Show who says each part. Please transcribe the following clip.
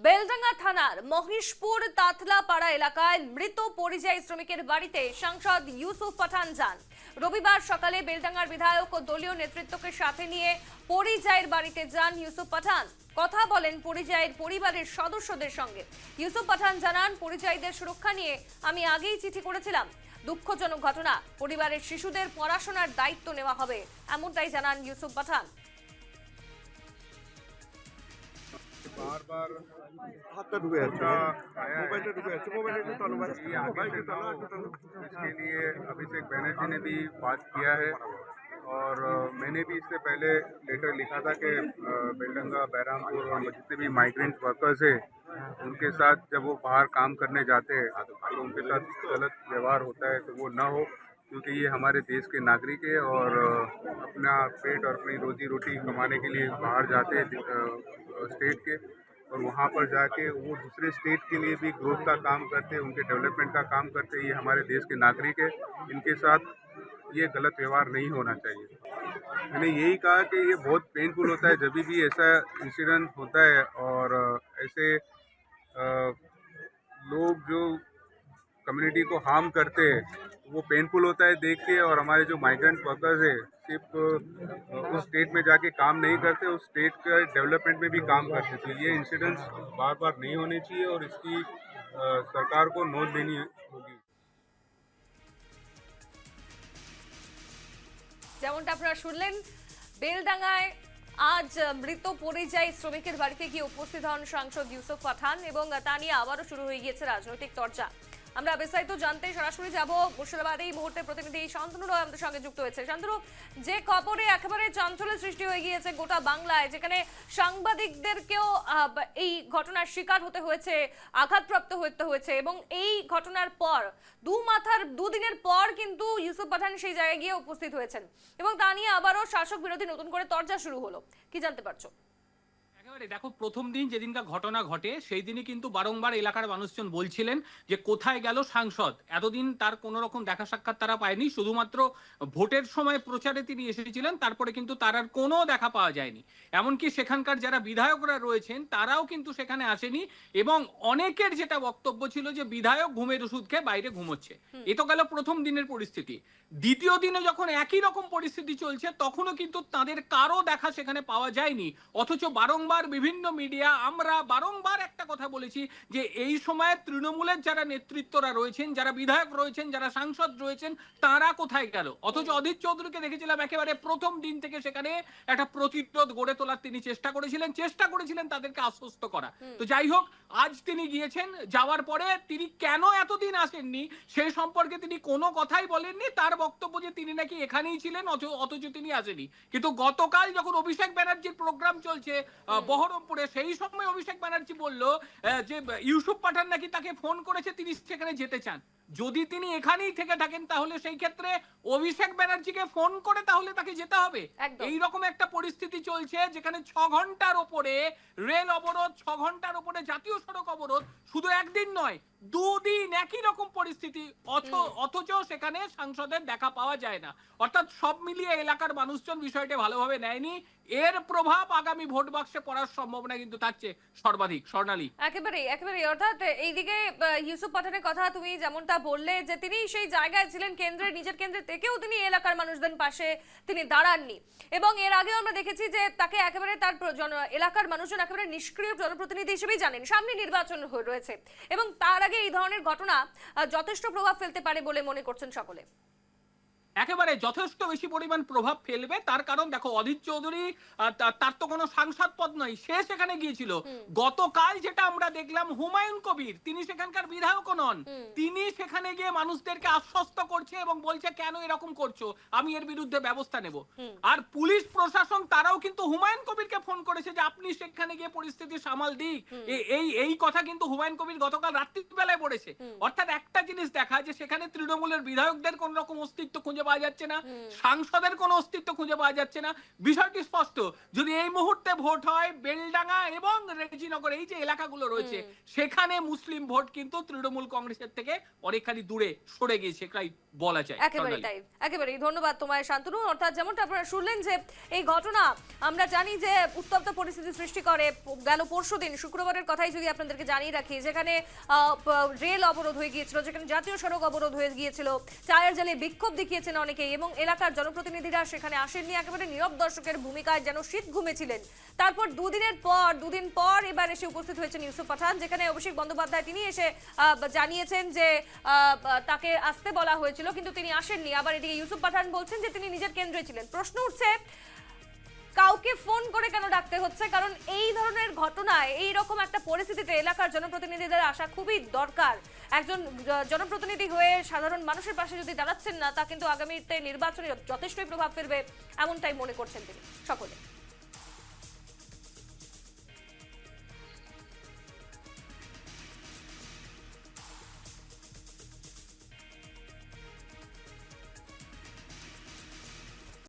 Speaker 1: বেলডাঙ্গা থানার মহিষপুর তাতলাপাড়া এলাকায় মৃত পরিযায়ী শ্রমিকের বাড়িতে সাংসদ ইউসুফ পাঠান যান। রবিবার সকালে বেলডাঙ্গার বিধায়ক ও দলীয় নেতৃত্বকে সাথে নিয়ে পরিযায়ীর বাড়িতে যান ইউসুফ পাঠান। কথা বলেন পরিযায়ীর পরিবারের সদস্যদের সঙ্গে। ইউসুফ পাঠান জানান, পরিযায়ীদের সুরক্ষা নিয়ে আমি আগেই চিঠি করেছিলাম। দুঃখজনক ঘটনা, পরিবারের শিশুদের পড়াশোনার দায়িত্ব নেওয়া হবে, এমনটাই জানান ইউসুফ পাঠান।
Speaker 2: बार बार हाथ डूबे मोबाइल डूबे इसके लिए अभिषेक बनर्जी ने भी बात किया है और मैंने भी इससे पहले लेटर लिखा था कि बेलडंगा बैरामपुर और जितने भी माइग्रेंट वर्कर्स है उनके साथ जब वो बाहर काम करने जाते हैं तो उनके साथ गलत व्यवहार होता है तो वो ना हो, क्योंकि ये हमारे देश के नागरिक है और अपना पेट और अपनी रोजी रोटी कमाने के लिए बाहर जाते हैं स्टेट के, और वहाँ पर जाके वो दूसरे स्टेट के लिए भी ग्रोथ का काम करते हैं, उनके डेवलपमेंट का काम करते हैं। ये हमारे देश के नागरिक है, इनके साथ ये गलत व्यवहार नहीं होना चाहिए। मैंने यही कहा कि ये बहुत पेनफुल होता है जब भी ऐसा इंसिडेंट होता है और ऐसे लोग जो कम्युनिटी को हार्म करते हैं वो पेनफुल होता है देख के। और हमारे जो माइग्रेंट वर्कर्स है सिर्फ उस स्टेट में जाके काम नहीं करते, उस स्टेट के डेवलपमेंट में भी काम करते। तो ये इंसिडेंट्स बार बार नहीं होने चाहिए और इसकी सरकार को नोट लेनी होगी।
Speaker 1: যেমনটা আপনারা শুনলেন, বেলডাঙ্গায় আজ মৃত পরিযায়ী শ্রমিকের বাড়িতে গিয়ে উপস্থিত হন সাংসদ ইউসুফ পাঠান এবং তা নিয়ে আবারও শুরু হয়ে গিয়েছে রাজনৈতিক চর্চা। আমরা বিস্তারিত জানতে সরাসরি যাব মুর্শিদাবাদে। এই মুহূর্তে প্রতিনিধি শান্তনু রয় আমাদের সঙ্গে যুক্ত হয়েছে। শান্তনু, যে খবরে একেবারে চাঞ্চল্যের সৃষ্টি হয়ে গিয়েছে গোটা বাংলায়, যেখানে সাংবাদিকদেরকেও এই ঘটনার শিকার হতে হয়েছে, আঘাতপ্রাপ্ত হতে হয়েছে, এবং এই ঘটনার পর দুদিনের পর কিন্তু ইউসুফ পাঠান সেই জায়গায় গিয়ে উপস্থিত হয়েছেন এবং তা নিয়ে আবারও শাসক বিরোধী নতুন করে তরজা শুরু হলো, কি জানতে পারছো?
Speaker 3: দেখো, প্রথম দিন যেদিনটা ঘটনা ঘটে সেই দিনই কিন্তু বারংবার এলাকার মানুষজন বলছিলেন যে কোথায় গেল সাংসদ। এতদিন তার কোনো রকম দেখা সাক্ষাৎ তারা পায়নি, শুধুমাত্র ভোটের সময় প্রচারে তিনি এসেছিলেন, তারপরে কিন্তু তার আর কোনো দেখা পাওয়া যায়নি। এমনকি সেখানকার যারা বিধায়করা রয়েছেন তারাও কিন্তু সেখানে আসেনি এবং অনেকের যেটা বক্তব্য ছিল যে বিধায়ক ঘুমের ওষুধ খেয়ে বাইরে ঘুমোচ্ছে। এ তো গেল প্রথম দিনের পরিস্থিতি। দ্বিতীয় দিনে যখন একই রকম পরিস্থিতি চলছে তখনও কিন্তু তাদের কারো দেখা সেখানে পাওয়া যায়নি, অথচ বারংবার বিভিন্ন মিডিয়া আমরা বারংবার একটা কথা বলেছি যে এই সময় তৃণমূলের যারা নেতৃত্বরা রয়েছেন, যারা বিধায়ক রয়েছেন, যারা সাংসদ রয়েছেন, তারা কোথায় গেল। অথচ অধীর চৌধুরীকে দেখেছিলাম একেবারে প্রথম দিন থেকে সেখানে একটা প্রতিরোধ গড়ে তোলার তিনি চেষ্টা করেছিলেন তাদেরকে আশ্বস্ত করা। তো যাই হোক, আজ তিনি গিয়েছেন, যাওয়ার পরে তিনি কেন এতদিন আসেননি সে সম্পর্কে তিনি কোনো কথাই বলেননি। তার বক্তব্য যে তিনি নাকি এখানেই ছিলেন, অথচ তিনি আসেনি। কিন্তু গতকাল যখন অভিষেক ব্যানার্জির প্রোগ্রাম চলছে বহরমপুরে, সেই সময় অভিষেক ব্যানার্জি বলল যে ইউসুফ পাঠান নাকি তাকে ফোন করেছে, তিনি সেখানে যেতে চান। যদি তিনি এখানেই থেকে থাকেন তাহলে সেই ক্ষেত্রে অভিষেক ব্যানার্জিকে ফোন করে তাহলে তাকে যেতে হবে। এইরকম একটা পরিস্থিতি চলছে যেখানে 6 ঘন্টার ওপরে রেল অবরোধ, 6 ঘন্টার ওপরে জাতীয় সড়ক অবরোধ, শুধু একদিন নয় দুদিন একই রকম পরিস্থিতি, অথচ সেখানে সাংসদের দেখা পাওয়া যায় না। অর্থাৎ সব মিলিয়ে এলাকার মানুষজন বিষয়টা ভালোভাবে নেয়নি। এর প্রভাব আগামী ভোট বাক্সে পড়ার সম্ভাবনা কিন্তু থাকছে সর্বাধিক। স্বর্ণালী,
Speaker 1: একেবারে অর্থাৎ এইদিকে ইউসুফ পাঠানের কথা তুমি যেমনটা বললে যে তিনি সেই জায়গায় ছিলেন, নিজের কেন্দ্রে থেকেও তিনি এলাকার মানুষদের পাশে তিনি দাঁড়াননি, এবং এর আগেও আমরা দেখেছি যে তাকে একেবারে তার এলাকার মানুষজন একেবারে নিষ্ক্রিয় জনপ্রতিনিধি হিসেবেই জানেন। সামনে নির্বাচন রয়েছে এবং তার আগে এই ধরনের ঘটনা যথেষ্ট প্রভাব ফেলতে পারে বলে মনে করছেন সকলে।
Speaker 3: একেবারে যথেষ্ট বেশি পরিমাণ প্রভাব ফেলবে। তার কারণ দেখো, অধীর চৌধুরী তার তো কোনো সাংসদ পদ নয়, সে সেখানে গিয়েছিল। গতকাল যেটা আমরা দেখলাম, হুমায়ুন কবির, তিনি সেখানকার বিধায়কও নন, তিনি সেখানে গিয়ে মানুষদেরকে আশ্বস্ত করছে এবং বলছে কেন এরকম করছো, আমি এর বিরুদ্ধে ব্যবস্থা নেব। আর পুলিশ প্রশাসন তারাও কিন্তু হুমায়ুন কবিরকে ফোন করেছে যে আপনি সেখানে গিয়ে পরিস্থিতি সামাল দিক। এই কথা কিন্তু হুমায়ুন কবির গতকাল রাত্রিবেলায় বলেছে। অর্থাৎ একটা জিনিস দেখা যে সেখানে তৃণমূলের বিধায়কদের কোন রকম অস্তিত্ব খুঁজে পাওয়া যাচ্ছে না, সাংসদের কোনো অস্তিত্ব খুঁজে পাওয়া যাচ্ছে না। বিষয়টি স্পষ্ট, যদি এই মুহূর্তে ভোট হয় বেলডাঙ্গা এবং রেজিনগর, এই যে এলাকাগুলো রয়েছে, সেখানে মুসলিম ভোট কিন্তু তৃণমূল কংগ্রেসের থেকে অনেকখানি দূরে সরে গিয়েছে। বলা যায়।
Speaker 1: একেবারেই
Speaker 3: স্বর্ণালী।
Speaker 1: তাই, একেবারেই ধন্যবাদ তোমায় শান্তনু। অর্থাৎ যেমনটা আপনারা শুনলেন যে এই ঘটনা আমরা জানি যে উত্তপ্ত পরিস্থিতি সৃষ্টি করে। গেল পরশুদিন শুক্রবারের কথাই যদি আপনাদেরকে জানিয়ে রাখি, যেখানে রেল অবরোধ হয়ে গিয়েছিল, যেখানে জাতীয় সড়ক অবরোধ হয়ে গিয়েছিল, টায়ার জ্বালিয়ে বিক্ষোভ দেখিয়েছেন অনেকেই, এবং এলাকার জনপ্রতিনিধিরা সেখানে আসেননি, একেবারে নীরব দর্শকের ভূমিকায় যেন শীত ঘুমেছিলেন। তারপর দুদিন পর এবার এসে উপস্থিত হয়েছেন ইউসুফ পাঠান, যেখানে অভিষেক বন্দ্যোপাধ্যায় তিনি এসে জানিয়েছেন যে তাকে আসতে বলা হয়েছিল কিন্তু তিনি আসেননি। আবার এদিকে ইউসুফ পাঠান বলছেন যে তিনি নিজের কেন্দ্রে ছিলেন। প্রশ্ন উঠছে কাউকে ফোন করে কেন ডাকতে হচ্ছে, কারণ এই ধরনের ঘটনায় এই রকম একটা পরিস্থিতিতে এলাকার জনপ্রতিনিধিদের আসা খুবই দরকার। একজন জনপ্রতিনিধি হয়ে সাধারণ মানুষের পাশে যদি দাঁড়াচ্ছেন না, তা কিন্তু আগামীতে নির্বাচনে যথেষ্টই প্রভাব ফেলবে, এমনটাই মনে করছেন তিনি সকলে।